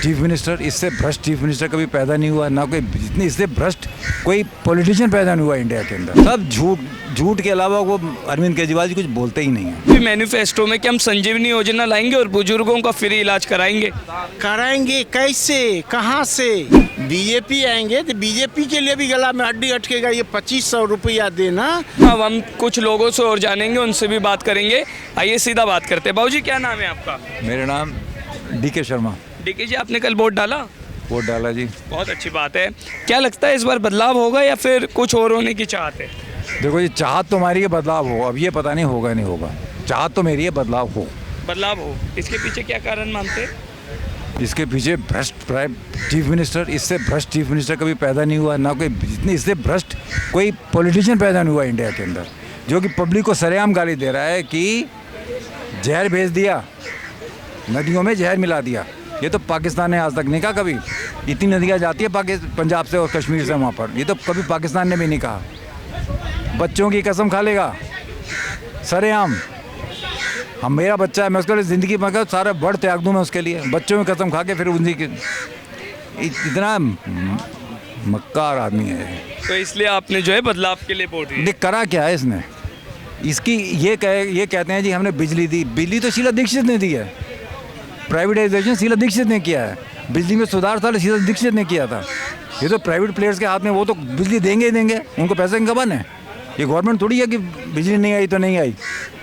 Chief minister, इससे भ्रष्ट chief minister कभी पैदा नहीं हुआ, ना कोई इतनी इससे भ्रष्ट कोई पॉलिटिशियन पैदा नहीं हुआ इंडिया के अंदर। सब झूठ के अलावा वो अरविंद केजरीवाल जी कुछ बोलते ही नहीं है। मैनिफेस्टो में कि हम संजीवनी योजना लाएंगे और बुजुर्गों का फ्री इलाज कराएंगे। कराएंगे कैसे, कहाँ से? बीजेपी आएंगे तो बीजेपी के लिए भी गला में हड्डी अटकेगा। ये 2500 रुपया देना। अब हम कुछ लोगों से और जानेंगे, उनसे भी बात करेंगे। आइए सीधा बात करते हैं। बाबूजी क्या नाम है आपका? मेरा नाम DK शर्मा। डीके जी, आपने कल वोट डाला? वोट डाला जी। बहुत अच्छी बात है। क्या लगता है इस बार बदलाव होगा या फिर कुछ और होने की चाहत है? देखो जी, चाहत तो हमारी है बदलाव हो, अब ये पता नहीं होगा नहीं होगा। चाहत तो मेरी है बदलाव हो। बदलाव हो, इसके पीछे क्या कारण मानते हैं? इसके पीछे भ्रष्ट चीफ मिनिस्टर, इससे भ्रष्ट चीफ मिनिस्टर कभी पैदा नहीं हुआ, ना कोई इतनी इससे भ्रष्ट कोई पॉलिटिशियन पैदा नहीं हुआ इंडिया के अंदर, जो कि पब्लिक को सरेआम गाली दे रहा है कि जहर भेज दिया, नदियों में जहर मिला दिया। ये तो पाकिस्तान ने आज तक नहीं कहा कभी। इतनी नदियाँ जाती है पंजाब से और कश्मीर से वहाँ पर, ये तो कभी पाकिस्तान ने भी नहीं कहा। बच्चों की कसम खा लेगा सरेआम। हम, मेरा बच्चा है, मैं उसके लिए ज़िंदगी में सारा बढ़ त्याग दूँ मैं उसके लिए। बच्चों की कसम खा के फिर उनकी इतना मक्कार आदमी है। तो इसलिए आपने जो है बदलाव के लिए वोट दिया। देख करा क्या है इसने, इसकी ये कहते हैं जी हमने बिजली दी। बिजली तो शीला दीक्षित ने दी है। प्राइवेटाइजेशन शीला दीक्षित ने किया है। बिजली में सुधार था शीला दीक्षित ने किया था। ये तो प्राइवेट प्लेयर्स के हाथ में, वो तो बिजली देंगे ही देंगे, उनको पैसे का बन है। ये गवर्नमेंट थोड़ी है कि बिजली नहीं आई तो नहीं आई,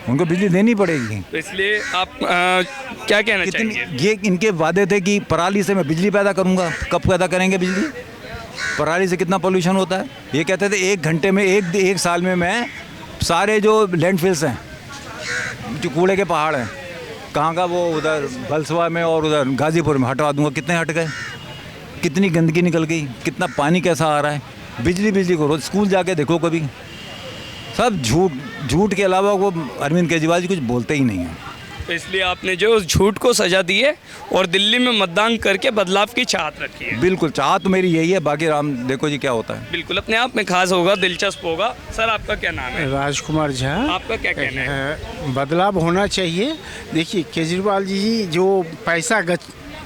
उनको बिजली देनी पड़ेगी। तो इसलिए आप क्या कहना चाहेंगे? ये इनके वादे थे कि पराली से मैं बिजली पैदा करूंगा। कब पैदा करेंगे बिजली? पराली से कितना पोल्यूशन होता है। ये कहते थे 1 घंटे में, एक साल में मैं सारे जो लैंडफिल्स हैं, जो कूड़े के पहाड़ हैं, कहाँ का वो उधर बलसवा में और उधर गाजीपुर में हटवा दूंगा। कितने हट गए? कितनी गंदगी निकल गई, कितना पानी कैसा आ रहा है। बिजली को रोज स्कूल जाके देखो कभी। सब झूठ के अलावा वो अरविंद केजरीवाल जी कुछ बोलते ही नहीं हैं। तो इसलिए आपने जो उस झूठ को सजा दी है और दिल्ली में मतदान करके बदलाव की चाहत रखी है। बिल्कुल, चाहत तो मेरी यही है, बाकी राम देखो जी क्या होता है। बिल्कुल, अपने आप में खास होगा, दिलचस्प होगा। सर आपका क्या नाम है? राजकुमार झा। आपका क्या कहना है? बदलाव होना चाहिए। देखिए केजरीवाल जी जो पैसा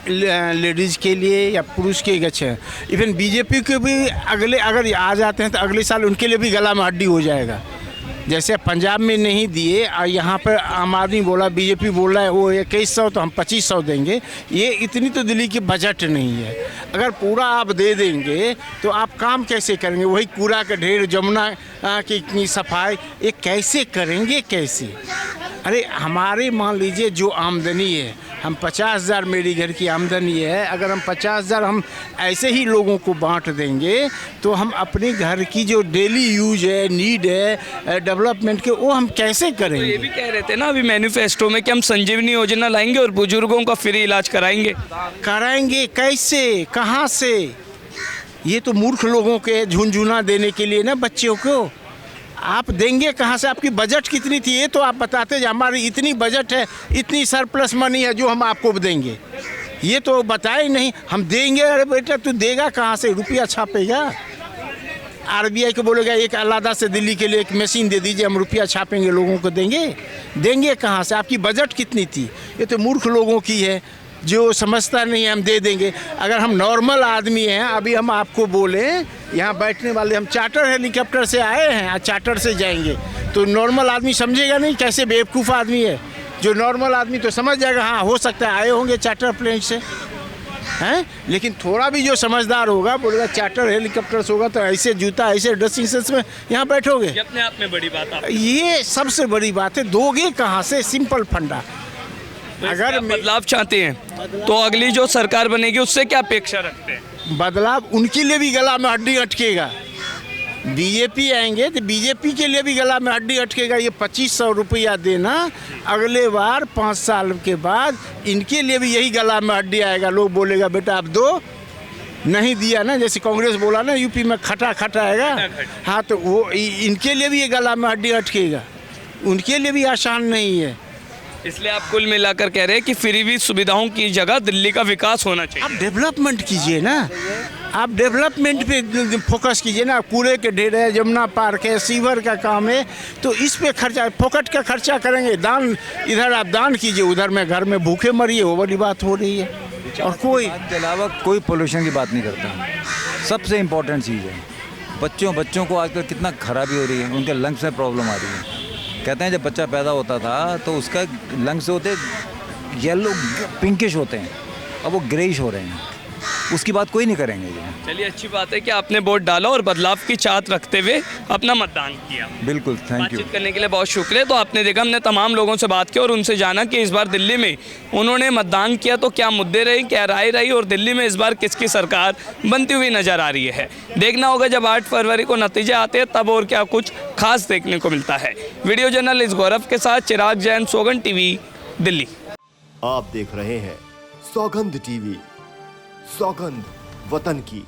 लेडीज़ के लिए या पुरुष के गच है, इवन बीजेपी के भी अगर आ जाते हैं तो अगले साल उनके लिए भी गला में हड्डी हो जाएगा। जैसे पंजाब में नहीं दिए और यहाँ पर आम आदमी बोला, बीजेपी बोल रहा है वो 2100 तो हम 2500 देंगे। ये इतनी तो दिल्ली की बजट नहीं है। अगर पूरा आप दे देंगे तो आप काम कैसे करेंगे? वही कूड़ा का ढेर, जमुना की इतनी सफाई, ये कैसे करेंगे? कैसे? अरे हमारे मान लीजिए जो आमदनी है, हम 50,000 मेरी घर की आमदनी है, अगर हम 50,000 हम ऐसे ही लोगों को बांट देंगे तो हम अपने घर की जो डेली यूज है, नीड है, डेवलपमेंट के, वो हम कैसे करेंगे? तो ये भी कह रहे थे ना अभी मैनिफेस्टो में कि हम संजीवनी योजना लाएंगे और बुजुर्गों का फ्री इलाज कराएंगे। कराएंगे कैसे, कहाँ से? ये तो मूर्ख लोगों के झुनझुना देने के लिए ना बच्चों को। आप देंगे कहाँ से? आपकी बजट कितनी थी ये तो आप बताते। हमारी इतनी बजट है, इतनी सरप्लस मनी है जो हम आपको देंगे, ये तो बताए नहीं। हम देंगे, अरे बेटा तू देगा कहाँ से? रुपया छापेगा? RBI को बोलेगा एक अलादा से दिल्ली के लिए एक मशीन दे दीजिए, हम रुपया छापेंगे, लोगों को देंगे कहाँ से? आपकी बजट कितनी थी? ये तो मूर्ख लोगों की है जो समझता नहीं है हम दे देंगे। अगर हम नॉर्मल आदमी हैं, अभी हम आपको बोलें यहाँ बैठने वाले, हम चार्टर हेलीकॉप्टर से आए हैं, चार्टर से जाएंगे, तो नॉर्मल आदमी समझेगा नहीं कैसे बेवकूफ़ आदमी है। जो नॉर्मल आदमी तो समझ जाएगा, हाँ हो सकता है आए होंगे चार्टर प्लेन से, हैं। लेकिन थोड़ा भी जो समझदार होगा बोलेगा चार्टर हेलीकॉप्टर से होगा तो ऐसे जूता, ऐसे ड्रेसिंग सेंस में यहाँ बैठोगे। ये अपने आप में बड़ी बात है। ये सबसे बड़ी बात है। दोगे कहाँ से? सिंपल फंडा। अगर बदलाव चाहते हैं तो अगली जो सरकार बनेगी उससे क्या अपेक्षा रखते हैं? बदलाव उनके लिए भी गला में हड्डी अटकेगा। बीजेपी आएंगे तो बीजेपी के लिए भी गला में हड्डी अटकेगा। ये 2500 रुपया देना, अगले बार 5 साल के बाद इनके लिए भी यही गला में हड्डी आएगा। लोग बोलेगा बेटा आप दो, नहीं दिया ना, जैसे कांग्रेस बोला ना यूपी में खटा आएगा, हाँ तो वो इनके लिए भी ये गला में हड्डी अटकेगा। उनके लिए भी आसान नहीं है। इसलिए आप कुल मिलाकर कह रहे हैं कि फ्री सुविधाओं की जगह दिल्ली का विकास होना चाहिए। आप डेवलपमेंट कीजिए ना, आप डेवलपमेंट पे फोकस कीजिए ना। कूड़े के ढेर है, जमुना पार्क है, सीवर का काम है, तो इस पे खर्चा, फोकट का खर्चा करेंगे। दान, इधर आप दान कीजिए, उधर में घर में भूखे मरिए, वो बड़ी बात हो रही है। और कोई के अलावा कोई पोल्यूशन की बात नहीं करता। सबसे इम्पोर्टेंट चीज़ है बच्चों को आजकल कितना खराबी हो रही है, उनके लंग्स में प्रॉब्लम आ रही है। कहते हैं जब बच्चा पैदा होता था तो उसका लंग्स होते येलो पिंकिश होते हैं, अब वो ग्रेइश हो रहे हैं। उसकी बात कोई नहीं करेंगे ये। चलिए अच्छी बात है कि आपने वोट डाला और बदलाव की चाहत रखते हुए अपना मतदान किया। बिल्कुल, थैंक यू। बातचीत करने के लिए बहुत शुक्रिया। तो आपने देखा, हमने तमाम लोगों से बात की और उनसे जाना कि इस बार दिल्ली में उन्होंने मतदान किया तो क्या मुद्दे रही, क्या राय रही और दिल्ली में इस बार किसकी सरकार बनती हुई नजर आ रही है। देखना होगा जब 8 फरवरी को नतीजे आते हैं तब और क्या कुछ खास देखने को मिलता है। वीडियो जर्नलिस्ट गौरव के साथ चिराग जैन, सौगंध टीवी, दिल्ली। आप देख रहे हैं सौगंध टीवी, सौगंध वतन की।